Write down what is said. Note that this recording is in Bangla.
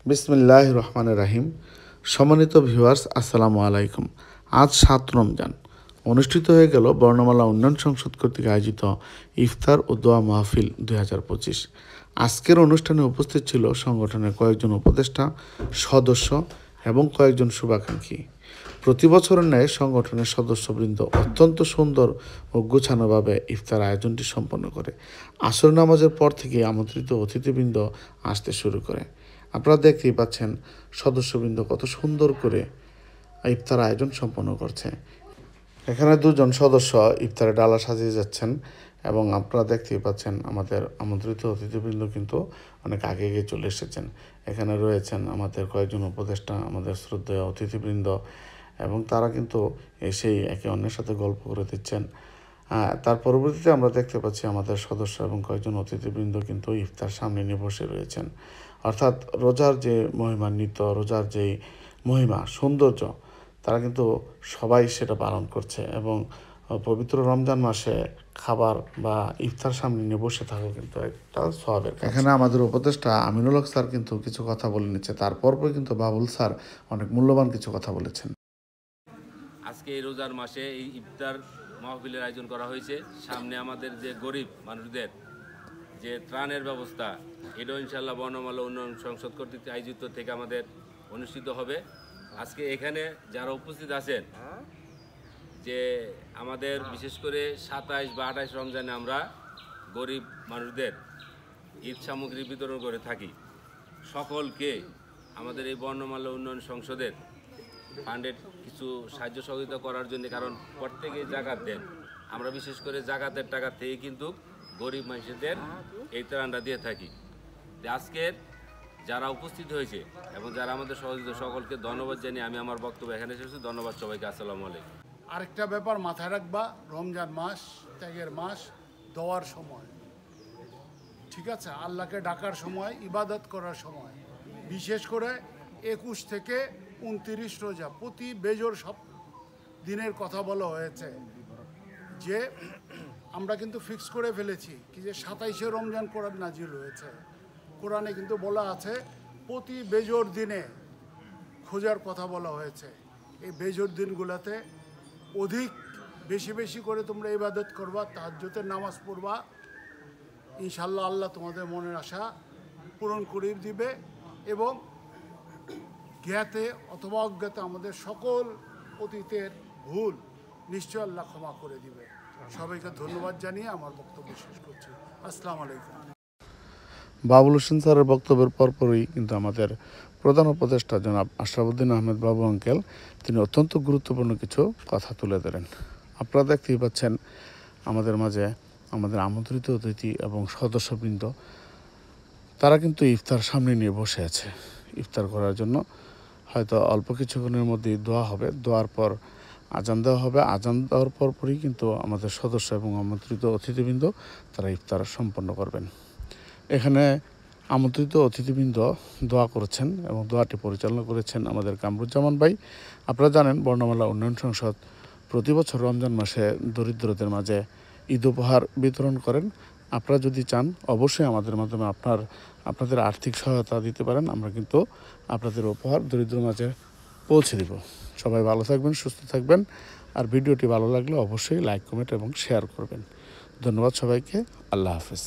বিসমিল্লাহির রহমানির রহিম। সম্মানিত ভিউয়ার্স, আসসালামু আলাইকুম। আজ 7 রমজান অনুষ্ঠিত হয়ে গেল বর্ণমালা উন্নয়ন সংসদ কর্তৃক আয়োজিত ইফতার ও দোয়া মাহফিল 2025। আজকের অনুষ্ঠানে উপস্থিত ছিল সংগঠনের কয়েকজন উপদেষ্টা, সদস্য এবং কয়েকজন শুভাকাঙ্ক্ষী। প্রতি বছরের ন্যায় সংগঠনের সদস্যবৃন্দ অত্যন্ত সুন্দর ও গোছানোভাবে ইফতার আয়োজনটি সম্পন্ন করে। আসর নামাজের পর থেকে আমন্ত্রিত অতিথিবৃন্দ আসতে শুরু করে। আপনারা দেখতেই পাচ্ছেন সদস্যবৃন্দ কত সুন্দর করে ইফতার আয়োজন সম্পন্ন করছে। এখানে দুজন সদস্য ইফতারে ডালা সাজিয়ে যাচ্ছেন এবং আপনারা দেখতেই পাচ্ছেন আমাদের আমন্ত্রিত অতিথিবৃন্দ কিন্তু অনেক আগে এগিয়ে চলে এসেছেন। এখানে রয়েছেন আমাদের কয়েকজন উপদেষ্টা, আমাদের শ্রদ্ধেয় অতিথিবৃন্দ, এবং তারা কিন্তু এসেই একে অন্যের সাথে গল্প করে দিচ্ছেন। তার পরবর্তীতে আমরা দেখতে পাচ্ছি আমাদের সদস্য এবং কয়েকজন অতিথিবৃন্দ কিন্তু ইফতার সামনে নিয়ে বসে রয়েছেন। অর্থাৎ রোজার যে মহিমান্বিত, রোজার যেই মহিমা, সৌন্দর্য, তারা কিন্তু সবাই সেটা পালন করছে এবং পবিত্র রমজান মাসে খাবার বা ইফতার সামনে নিয়ে বসে থাকা কিন্তু একটা সওয়াবের কাজ। এখানে আমাদের উপদেষ্টা আমিনুল হক স্যার কিন্তু কিছু কথা বলে নিচ্ছে, তারপর কিন্তু বাবুল স্যার অনেক মূল্যবান কিছু কথা বলেছেন। আজকে এই রোজার মাসে এই ইফতার মাহফিলের আয়োজন করা হয়েছে। সামনে আমাদের যে গরিব মানুষদের যে ত্রাণের ব্যবস্থা, এটাও ইনশাল্লাহ বর্ণমালা উন্নয়ন সংসদ কর্তৃক আয়োজিত থেকে আমাদের অনুষ্ঠিত হবে। আজকে এখানে যারা উপস্থিত আছেন, যে আমাদের বিশেষ করে 27 বা 28 রমজানে আমরা গরিব মানুষদের ঈদ সামগ্রী বিতরণ করে থাকি। সকলকে আমাদের এই বর্ণমালা উন্নয়ন সংসদের ফান্ডের কিছু সাহায্য সহযোগিতা করার জন্য, কারণ প্রত্যেকে জাকাত দেন, আমরা বিশেষ করে জাকাতের টাকা থেকে কিন্তু গরিব মানুষদের এই ত্রাণটা দিয়ে থাকি। আজকের যারা উপস্থিত হয়েছে এবং যারা আমাদের সহযোগিতা, সকলকে ধন্যবাদ জানিয়ে আমি আমার বক্তব্য এখানে শেষ করছি। ধন্যবাদ সবাইকে। আসসালামু আলাইকুম। আরেকটা ব্যাপার মাথায় রাখবা, রমজান মাস ত্যাগের মাস, দোয়ার সময়, ঠিক আছে, আল্লাহকে ডাকার সময়, ইবাদত করার সময়। বিশেষ করে 21 থেকে 29 রোজা, প্রতি বেজোর সব দিনের কথা বলা হয়েছে, যে আমরা কিন্তু ফিক্স করে ফেলেছি কি যে 27শে রমজান কোরআন নাজিল হয়েছে। কোরআনে কিন্তু বলা আছে প্রতি বেজোর দিনে খোঁজার কথা বলা হয়েছে। এই বেজোর দিনগুলোতে অধিক বেশি বেশি করে তোমরা ইবাদত করবা, তাহাজ্জুদের নামাজ পড়বা। ইনশাল্লাহ আল্লাহ তোমাদের মনের আশা পূরণ করে দিবে এবং জ্ঞাতে অথবা অজ্ঞাতে আমাদের সকল অতীতের ভুল নিশ্চয় আল্লাহ ক্ষমা করে দিবে। সবাইকে ধন্যবাদ জানিয়ে আমার বক্তব্য শেষ করছি। আসসালামু আলাইকুম। বাবুল হোসেন স্যারের বক্তব্যের পরপরই কিন্তু আমাদের প্রধান উপদেষ্টা জনাব আশরাফুদ্দিন আহমেদ বাবু আঙ্কেল, তিনি অত্যন্ত গুরুত্বপূর্ণ কিছু কথা তুলে ধরেন। আপনারা দেখতেই পাচ্ছেন আমাদের মাঝে আমাদের আমন্ত্রিত অতিথি এবং সদস্যবৃন্দ, তারা কিন্তু ইফতার সামনে নিয়ে বসে আছে। ইফতার করার জন্য হয়তো অল্প কিছুক্ষণের মধ্যেই দোয়া হবে, দোয়ার পর আজান দেওয়া হবে, আজান দেওয়ার পরপরই কিন্তু আমাদের সদস্য এবং আমন্ত্রিত অতিথিবৃন্দ তারা ইফতার সম্পন্ন করবেন। এখানে আমন্ত্রিত অতিথিবৃন্দ দোয়া করেছেন এবং দোয়াটি পরিচালনা করেছেন আমাদের কামরুজ্জামান ভাই। আপনারা জানেন বর্ণমালা উন্নয়ন সংসদ প্রতি বছর রমজান মাসে দরিদ্রদের মাঝে ঈদ উপহার বিতরণ করেন। আপনারা যদি চান অবশ্যই আমাদের মাধ্যমে আপনাদের আর্থিক সহায়তা দিতে পারেন, আমরা কিন্তু আপনাদের উপহার দরিদ্র মাঝে পৌঁছে দিব। সবাই ভালো থাকবেন, সুস্থ থাকবেন, আর ভিডিওটি ভালো লাগলে অবশ্যই লাইক, কমেন্ট এবং শেয়ার করবেন। ধন্যবাদ সবাইকে। আল্লাহ হাফেজ।